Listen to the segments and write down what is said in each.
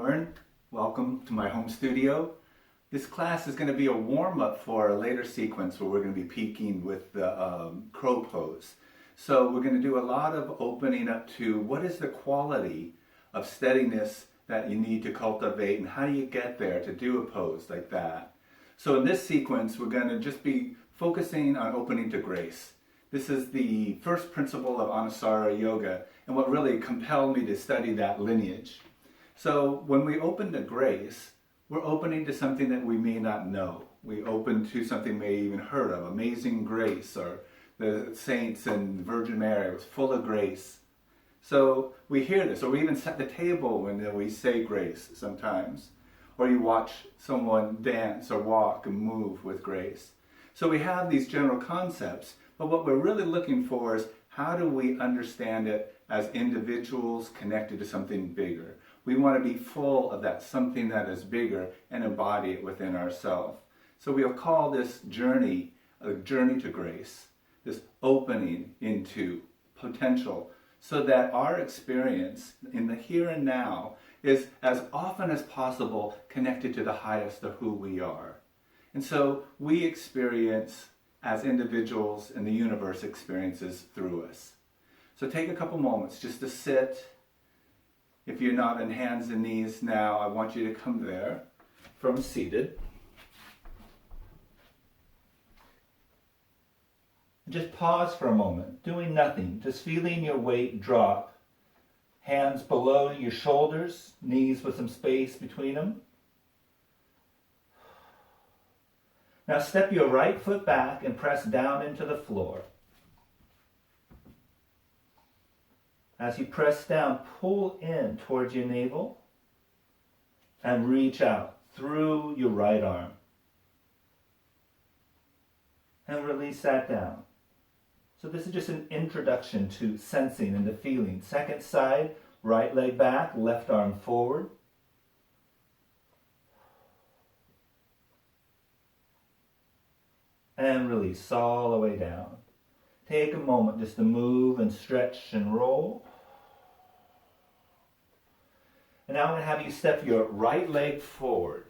Doran. Welcome to my home studio. This class is going to be a warm-up for a later sequence where we're going to be peaking with the crow pose. So we're going to do a lot of opening up to what is the quality of steadiness that you need to cultivate and how do you get there to do a pose like that. So in this sequence we're going to just be focusing on opening to grace. This is the first principle of Anusara yoga and what really compelled me to study that lineage. So when we open to grace, we're opening to something that we may not know. We open to something we may even heard of, amazing grace, or the saints and the Virgin Mary was full of grace. So we hear this, or we even set the table when we say grace sometimes. Or you watch someone dance or walk and move with grace. So we have these general concepts, but what we're really looking for is how do we understand it as individuals connected to something bigger. We want to be full of that something that is bigger and embody it within ourselves. So we'll call this journey a journey to grace, this opening into potential, so that our experience in the here and now is as often as possible connected to the highest of who we are. And so we experience as individuals and the universe experiences through us. So take a couple moments just to sit. If you're not on hands and knees now, I want you to come there from seated. Just pause for a moment, doing nothing, just feeling your weight drop. Hands below your shoulders, knees with some space between them. Now step your right foot back and press down into the floor. As you press down, pull in towards your navel and reach out through your right arm. And release that down. So this is just an introduction to sensing and the feeling. Second side, right leg back, left arm forward. And release all the way down. Take a moment just to move and stretch and roll. And now I'm going to have you step your right leg forward.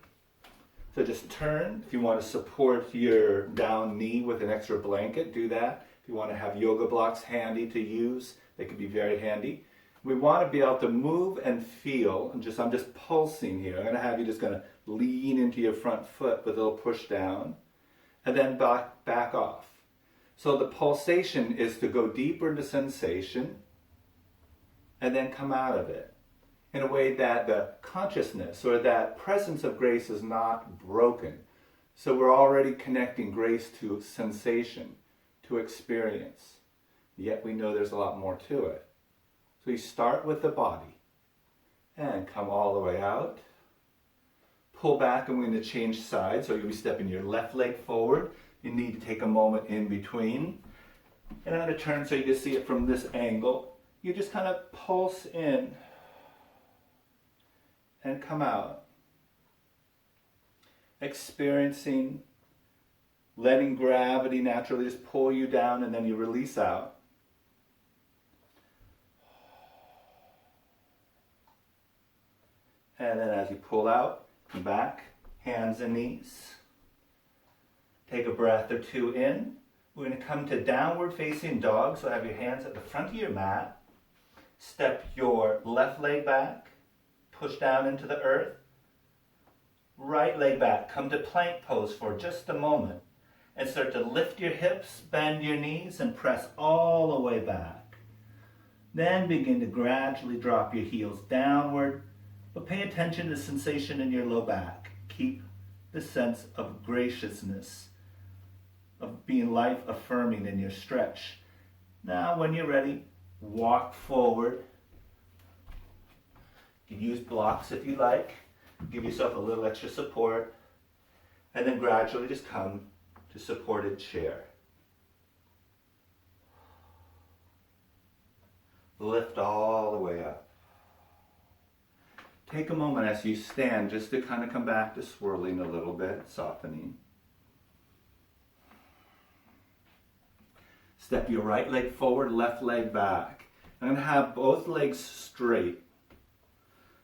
So just turn. If you want to support your down knee with an extra blanket, do that. If you want to have yoga blocks handy to use, they could be very handy. We want to be able to move and feel. I'm just pulsing here. I'm going to have you just going to lean into your front foot with a little push down. And then back off. So the pulsation is to go deeper into sensation and then come out of it in a way that the consciousness or that presence of grace is not broken. So we're already connecting grace to sensation, to experience. Yet we know there's a lot more to it. So you start with the body and come all the way out. Pull back and we're going to change sides. So you'll be stepping your left leg forward. You need to take a moment in between. And I'm going to turn so you can see it from this angle. You just kind of pulse in and come out. Experiencing, letting gravity naturally just pull you down and then you release out. And then as you pull out, come back, hands and knees. Take a breath or two in. We're going to come to downward facing dog. So have your hands at the front of your mat. Step your left leg back. Push down into the earth. Right leg back. Come to plank pose for just a moment. And start to lift your hips, bend your knees, and press all the way back. Then begin to gradually drop your heels downward. But pay attention to the sensation in your low back. Keep the sense of graciousness, of being life-affirming in your stretch. Now, when you're ready, walk forward. You can use blocks if you like. Give yourself a little extra support. And then gradually just come to supported chair. Lift all the way up. Take a moment as you stand just to kind of come back to swirling a little bit, softening. Step your right leg forward, left leg back. I'm going to have both legs straight.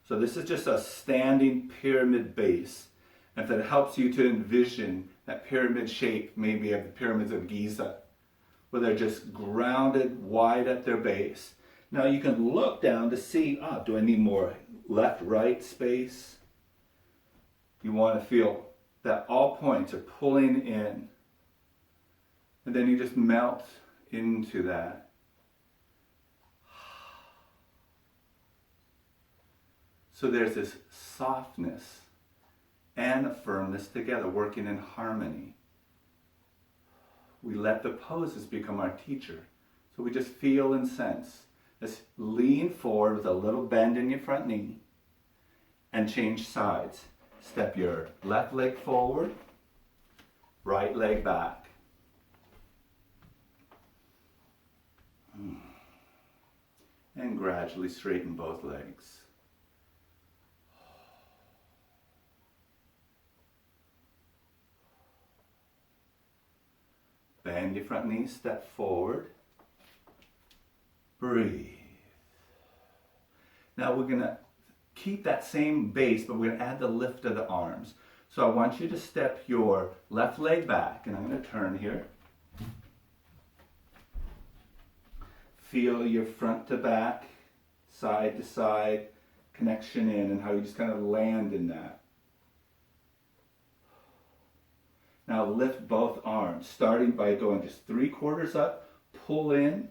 So this is just a standing pyramid base. And if that helps you to envision that pyramid shape, maybe of the pyramids of Giza, where they're just grounded wide at their base. Now you can look down to see, do I need more left-right space? You want to feel that all points are pulling in. And then you just melt into that. So there's this softness and a firmness together, working in harmony. We let the poses become our teacher. So we just feel and sense. Let's lean forward with a little bend in your front knee and change sides. Step your left leg forward, right leg back. And gradually straighten both legs. Bend your front knee, step forward. Breathe. Now we're going to keep that same base, but we're going to add the lift of the arms. So I want you to step your left leg back, and I'm going to turn here. Feel your front to back, side to side, connection in, and how you just kind of land in that. Now lift both arms, starting by going just 3/4 up, pull in,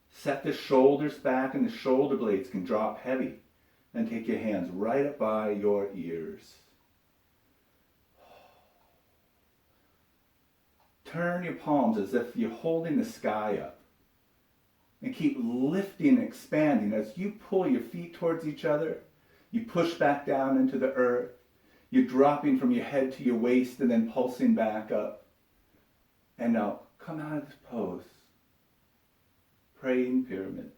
set the shoulders back, and the shoulder blades can drop heavy. And take your hands right up by your ears. Turn your palms as if you're holding the sky up. And keep lifting and expanding. As you pull your feet towards each other, you push back down into the earth. You're dropping from your head to your waist and then pulsing back up. And now come out of this pose. Praying pyramid.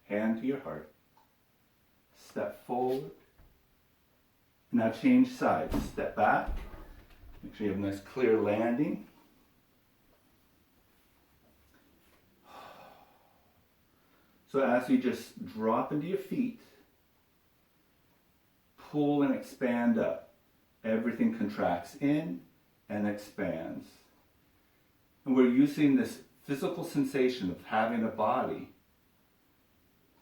Hand to your heart. Step forward. Now change sides. Step back. Make sure you have a nice clear landing. So as you just drop into your feet, pull and expand up. Everything contracts in and expands. And we're using this physical sensation of having a body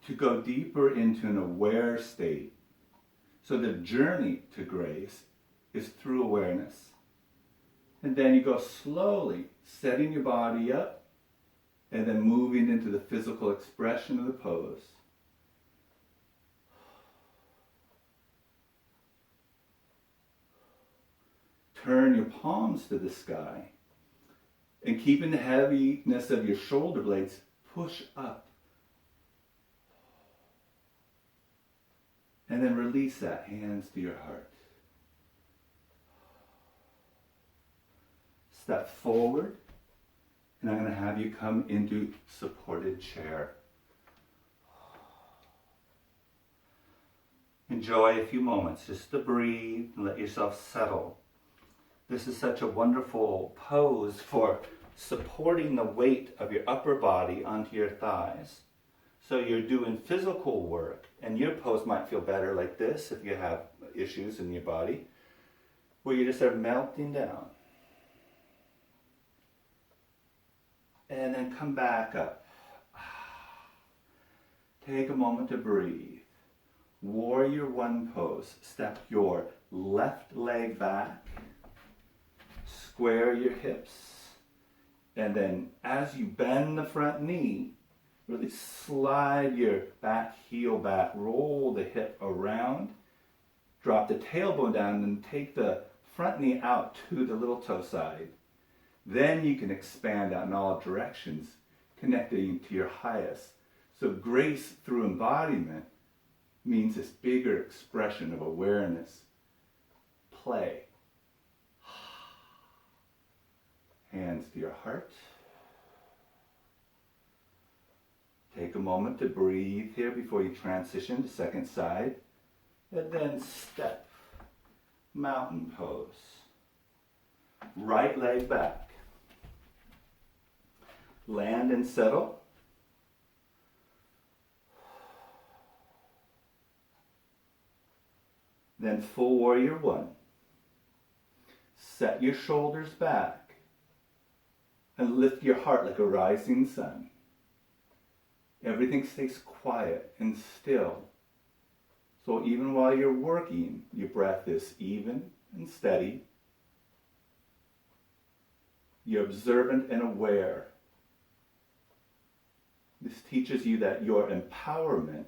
to go deeper into an aware state. So the journey to grace is through awareness. And then you go slowly, setting your body up, and then moving into the physical expression of the pose. Turn your palms to the sky, and keeping the heaviness of your shoulder blades, push up. And then release that, hands to your heart. Step forward, and I'm going to have you come into supported chair. Enjoy a few moments just to breathe and let yourself settle. This is such a wonderful pose for supporting the weight of your upper body onto your thighs. So you're doing physical work, and your pose might feel better like this if you have issues in your body, where you just are melting down. And then come back up. Take a moment to breathe. Warrior One pose. Step your left leg back. Square your hips. And then as you bend the front knee, really slide your back heel back. Roll the hip around. Drop the tailbone down and take the front knee out to the little toe side. Then you can expand out in all directions, connecting to your highest. So grace through embodiment means this bigger expression of awareness. Play. Hands to your heart. Take a moment to breathe here before you transition to second side. And then step. Mountain pose. Right leg back. Land and settle. Then full warrior one. Set your shoulders back and lift your heart like a rising sun. Everything stays quiet and still. So even while you're working, your breath is even and steady. You're observant and aware. This teaches you that your empowerment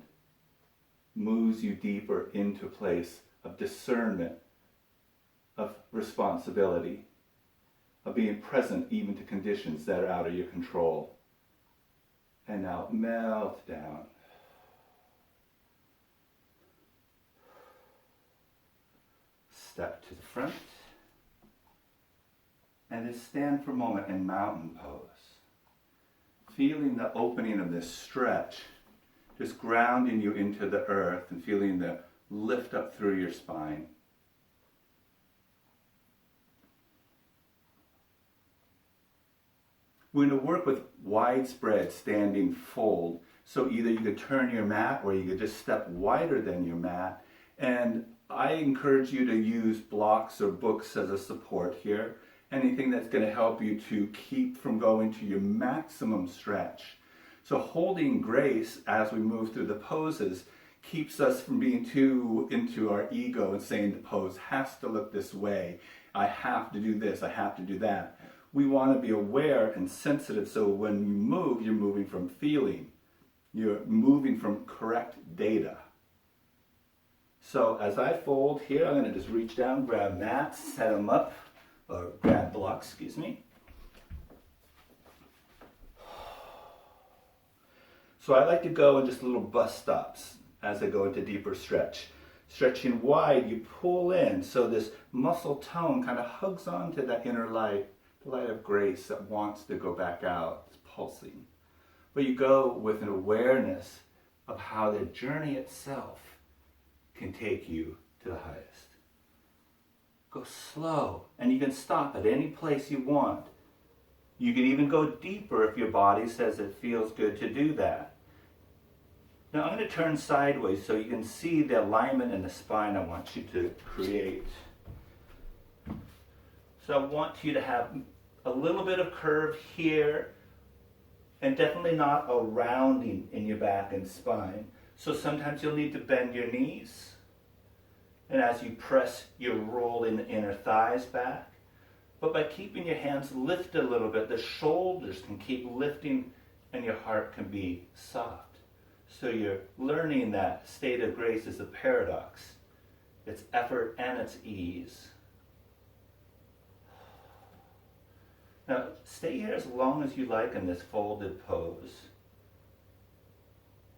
moves you deeper into a place of discernment, of responsibility, of being present even to conditions that are out of your control. And now melt down. Step to the front. And then stand for a moment in mountain pose. Feeling the opening of this stretch, just grounding you into the earth and feeling the lift up through your spine. We're going to work with widespread standing fold. So either you could turn your mat or you could just step wider than your mat. And I encourage you to use blocks or books as a support here. Anything that's going to help you to keep from going to your maximum stretch. So holding grace as we move through the poses keeps us from being too into our ego and saying the pose has to look this way. I have to do this, I have to do that. We want to be aware and sensitive, so when you move, you're moving from feeling. You're moving from correct data. So as I fold here, I'm going to just reach down, grab mats, set them up, or grab blocks, excuse me. So I like to go in just little bus stops as I go into deeper stretch. Stretching wide, you pull in, so this muscle tone kind of hugs onto that inner light, the light of grace that wants to go back out. It's pulsing. But you go with an awareness of how the journey itself can take you to the highest. Go slow, and you can stop at any place you want. You can even go deeper if your body says it feels good to do that. Now I'm going to turn sideways so you can see the alignment in the spine I want you to create. So I want you to have a little bit of curve here, and definitely not a rounding in your back and spine. So sometimes you'll need to bend your knees. And as you press, you're rolling the inner thighs back. But by keeping your hands lifted a little bit, the shoulders can keep lifting and your heart can be soft. So you're learning that state of grace is a paradox. It's effort and it's ease. Now, stay here as long as you like in this folded pose.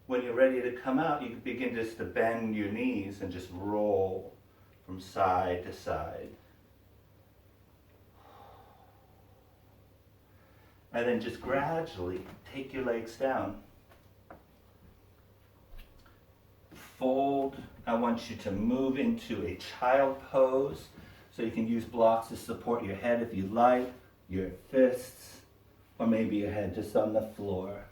When you're ready to come out, you can begin just to bend your knees and just roll from side to side. And then just gradually take your legs down. Fold. I want you to move into a child pose. So you can use blocks to support your head if you like, your fists, or maybe your head just on the floor.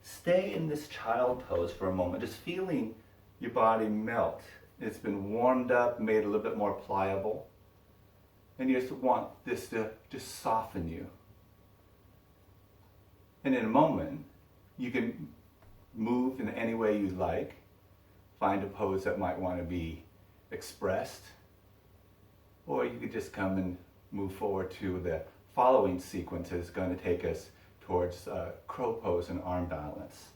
Stay in this child pose for a moment, just feeling your body melt. It's been warmed up, made a little bit more pliable. And you just want this to just soften you. And in a moment, you can move in any way you like. Find a pose that might want to be expressed. Or you could just come and move forward to the following sequence is going to take us towards crow pose and arm balance.